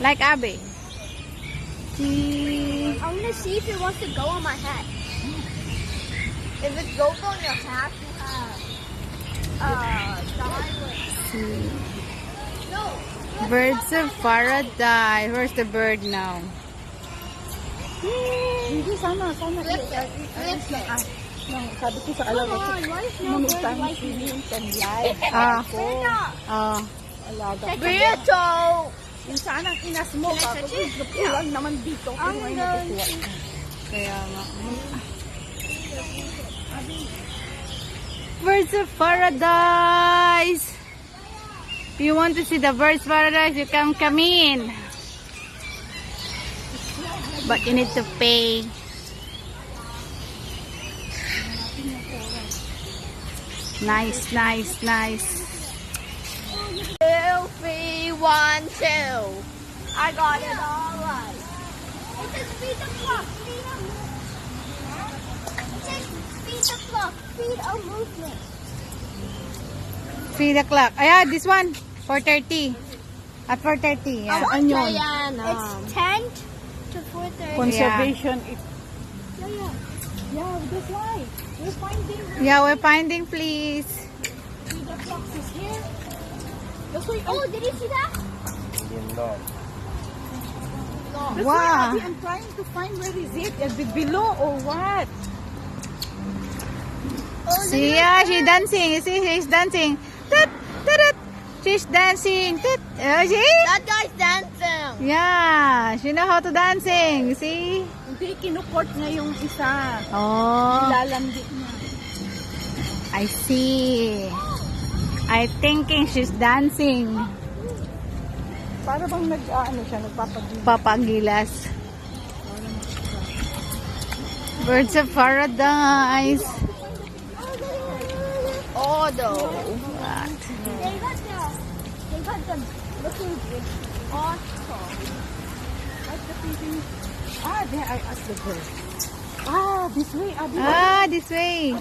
Like Abby. See? I want to see if it wants to go on my hat. If it goes on your hat, you have See. No. Birds of paradise. Where's the bird now? Hindi, sana. Flip it. Sabi ko sa alaga ko, Why is no nung bird time like sili yung live. Ah. Ako, alaga ko. Brito! Yung sana inas mo, Can I tapos touch it? napulang naman dito. I'm Kung going natutuwa. to... Kaya nga. Birds of paradise. If you want to see the birds of paradise, you can come in. But you need to pay. Nice. 2, 3, 1, 2. I got it all right. It says speed the clock. Speed of It says speed the clock. Speed of movement. Feed the clock. Ayan, this one. 4:30. At 4:30. Yeah. Saan yun? It's 10 to 4:30. Conservation. Yeah, that's why. We're finding Yeah, we're finding, please. the fox is here. That's why, Oh, did you see that? that's Wow. why I'm trying to find where is it. Is it below or what? See, yeah, she's dancing. You see, she's dancing. Tut, tut, tut. She's dancing. Tut. See? That guy's dancing. Yeah, she know how to dancing. See? Hindi, kinukort niya yung isa. Oh, Lalandi niya. I see. I thinking she's dancing. Para bang siya, nagpapagod. Papagilas. Birds of paradise. Oh, no. What? They got the looking good. Awesome. What's the thinking? There I asked the bird. This way, Abby. Ah, this way.